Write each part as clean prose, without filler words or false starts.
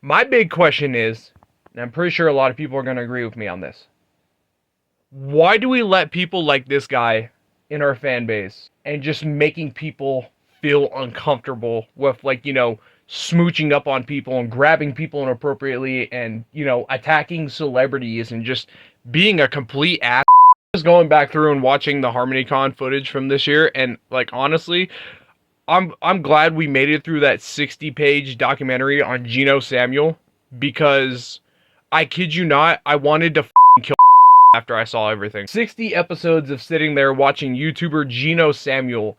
My big question is, and I'm pretty sure a lot of people are going to agree with me on this. Why do we let people like this guy in our fan base and just making people feel uncomfortable with, like, smooching up on people and grabbing people inappropriately and, attacking celebrities and just being a complete ass? Just going back through and watching the HarmonyCon footage from this year, and, like, honestly, I'm glad we made it through that 60-page documentary on Geno Samuel, because I kid you not, I wanted to kill after I saw everything. 60 episodes of sitting there watching YouTuber Geno Samuel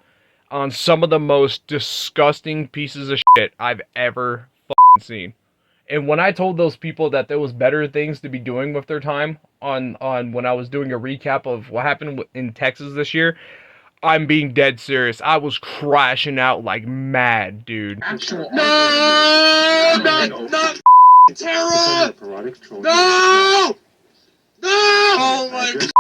on some of the most disgusting pieces of shit I've ever seen. And when I told those people that there was better things to be doing with their time on when I was doing a recap of what happened in Texas this year, I'm being dead serious. I was crashing out like mad, dude. No! Not Tara! No! No! Oh my God!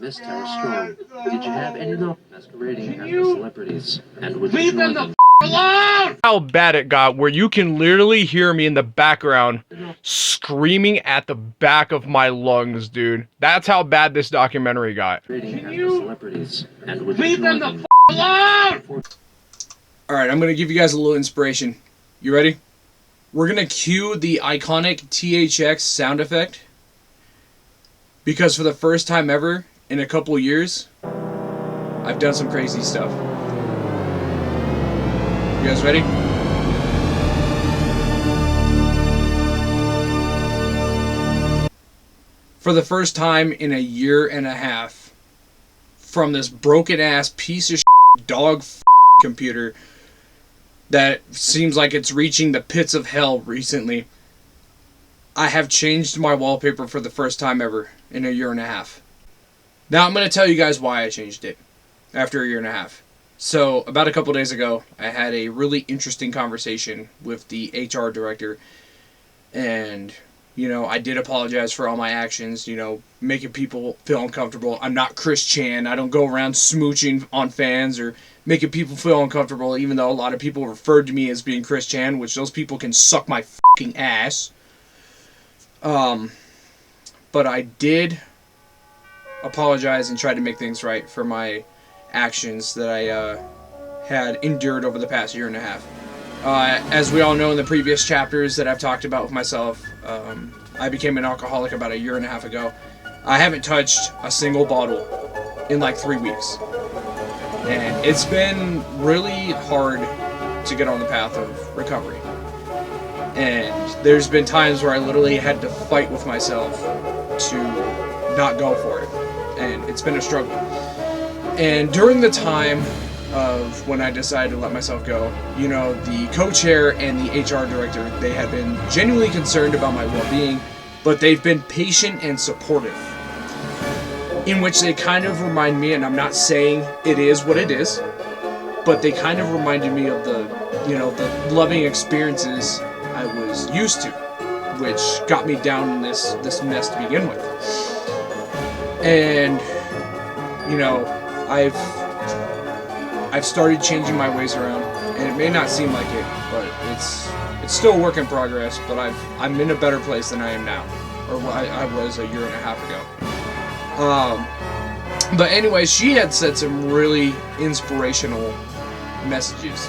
Miss Tara Strong, did you have any luck masquerading as the celebrities? And would you join them? Alone! How bad it got, where you can literally hear me in the background screaming at the back of my lungs, dude. That's how bad this documentary got. Can you celebrities? And would Leave you them join the them? alone! Alright, I'm going to give you guys a little inspiration. You ready? We're going to cue the iconic THX sound effect, because for the first time ever in a couple years, I've done some crazy stuff. You guys ready? For the first time in a year and a half, from this broken ass piece of shit dog computer that seems like it's reaching the pits of hell recently, I have changed my wallpaper for the first time ever in a year and a half. Now I'm going to tell you guys why I changed it after a year and a half. So, about a couple days ago, I had a really interesting conversation with the HR director, and, I did apologize for all my actions, making people feel uncomfortable. I'm not Chris Chan. I don't go around smooching on fans or making people feel uncomfortable, even though a lot of people referred to me as being Chris Chan, which those people can suck my fucking ass. But I did apologize and try to make things right for my actions that I had endured over the past year and a half. As we all know in the previous chapters that I've talked about with myself, I became an alcoholic about a year and a half ago. I haven't touched a single bottle in like 3 weeks. And it's been really hard to get on the path of recovery. And there's been times where I literally had to fight with myself to not go for it. And it's been a struggle. And during the time of when I decided to let myself go, the co-chair and the HR director, they had been genuinely concerned about my well-being, but they've been patient and supportive. In which they kind of remind me, and I'm not saying it is what it is, but they kind of reminded me of the loving experiences I was used to, which got me down in this mess to begin with. And, I've started changing my ways around, and it may not seem like it, but it's still a work in progress, but I'm in a better place than I am now, or I was a year and a half ago. But anyway, she had said some really inspirational messages,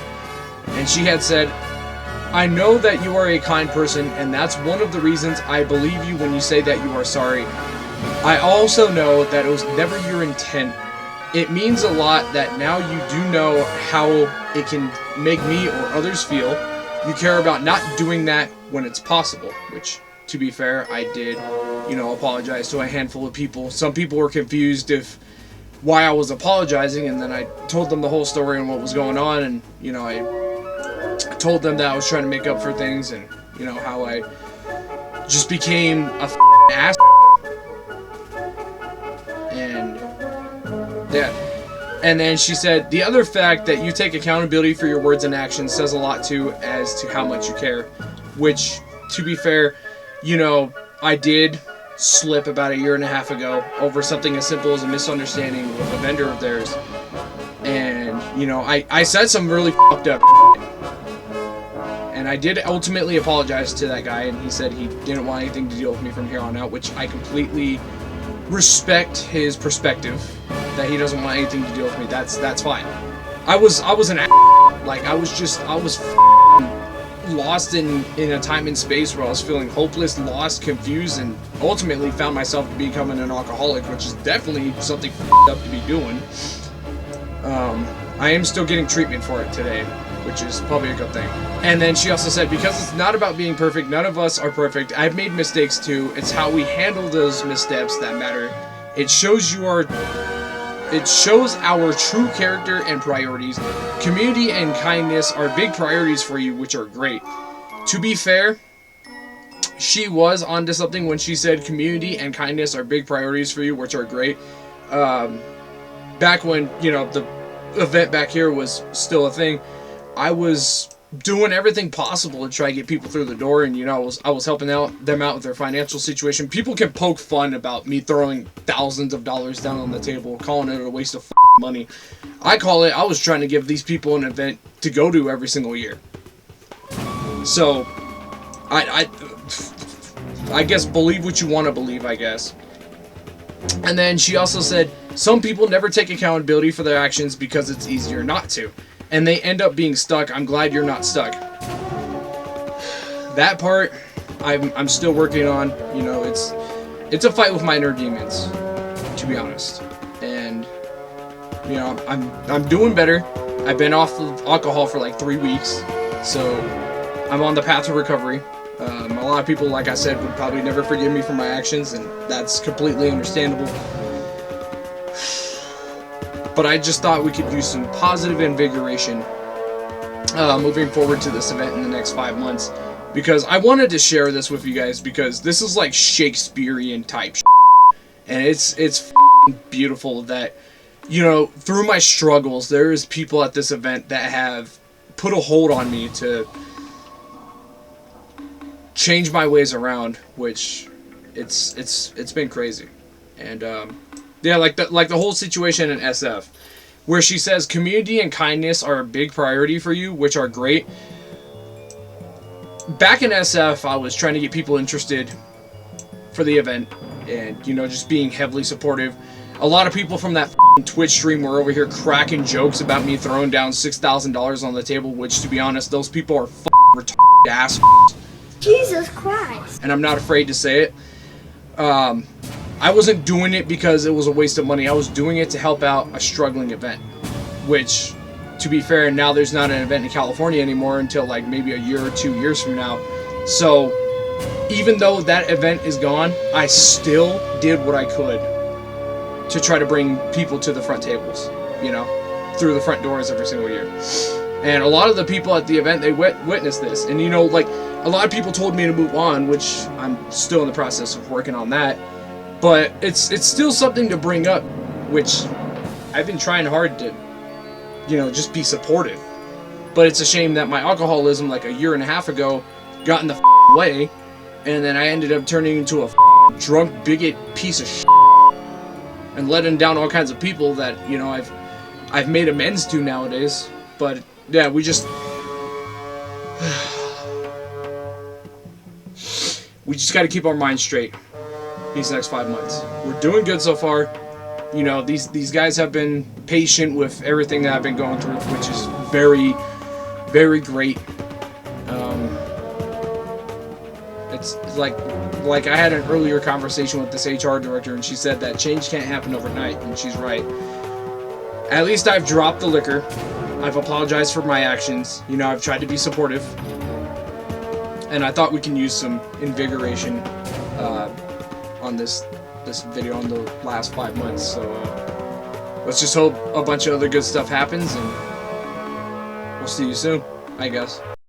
and she had said, "I know that you are a kind person, and that's one of the reasons I believe you when you say that you are sorry. I also know that it was never your intent. It means a lot that now you do know how it can make me or others feel. You care about not doing that when it's possible," which, to be fair, I did, apologize to a handful of people. Some people were confused why I was apologizing, and then I told them the whole story and what was going on, and, I told them that I was trying to make up for things, and, how I just became a ass. And, yeah. And then she said, "The other fact that you take accountability for your words and actions says a lot too as to how much you care," which, to be fair, I did slip about a year and a half ago over something as simple as a misunderstanding with a vendor of theirs. And, I said some really fucked up shit. And I did ultimately apologize to that guy, and he said he didn't want anything to deal with me from here on out, which I completely respect his perspective, that he doesn't want anything to deal with me. That's fine. I was an like I was lost in a time and space where I was feeling hopeless, lost, confused, and ultimately found myself becoming an alcoholic, which is definitely something up to be doing. I am still getting treatment for it today, which is probably a good thing. And then she also said, because it's not about being perfect, none of us are perfect. I've made mistakes too. It's how we handle those missteps that matter. It shows our true character and priorities. Community and kindness are big priorities for you, which are great. To be fair, she was onto something when she said community and kindness are big priorities for you, which are great. Back when, you know, the event back here was still a thing, I was doing everything possible to try to get people through the door, and, you know, I was helping them out with their financial situation. People can poke fun about me throwing thousands of dollars down on the table, calling it a waste of money. I was trying to give these people an event to go to every single year. So, I guess believe what you want to believe, I guess. And then she also said, some people never take accountability for their actions because it's easier not to, and they end up being stuck. I'm glad you're not stuck. That part, I'm still working on. You know, it's a fight with my inner demons, to be honest. And, you know, I'm doing better. I've been off of alcohol for like 3 weeks, so I'm on the path to recovery. A lot of people, like I said, would probably never forgive me for my actions, and that's completely understandable. But I just thought we could use some positive invigoration moving forward to this event in the next 5 months, because I wanted to share this with you guys, because this is like Shakespearean type shit. And it's beautiful that, you know, through my struggles, there is people at this event that have put a hold on me to change my ways around, which it's been crazy. And yeah, like the whole situation in SF, where she says community and kindness are a big priority for you, which are great. Back in SF, I was trying to get people interested for the event, and, you know, just being heavily supportive. A lot of people from that Twitch stream were over here cracking jokes about me throwing down $6,000 on the table, which, to be honest, those people are retarded assholes. Jesus Christ. And I'm not afraid to say it. I wasn't doing it because it was a waste of money. I was doing it to help out a struggling event, which, to be fair, now there's not an event in California anymore until like maybe a year or 2 years from now. So even though that event is gone, I still did what I could to try to bring people to the front tables, you know, through the front doors every single year. And a lot of the people at the event, they witnessed this. And, you know, like, a lot of people told me to move on, which I'm still in the process of working on that. But it's still something to bring up, which I've been trying hard to, you know, just be supportive. But it's a shame that my alcoholism, like a year and a half ago, got in the way, and then I ended up turning into a drunk bigot piece of shit, and letting down all kinds of people that, you know, I've made amends to nowadays. But yeah, we just got to keep our minds straight these next 5 months. We're doing good so far. You know, these guys have been patient with everything that I've been going through, which is very, very great. It's like I had an earlier conversation with this HR director, and she said that change can't happen overnight, and she's right. At least I've dropped the liquor. I've apologized for my actions. You know, I've tried to be supportive. And I thought we can use some invigoration on this video on the last 5 months. So let's just hope a bunch of other good stuff happens, and we'll see you soon, I guess.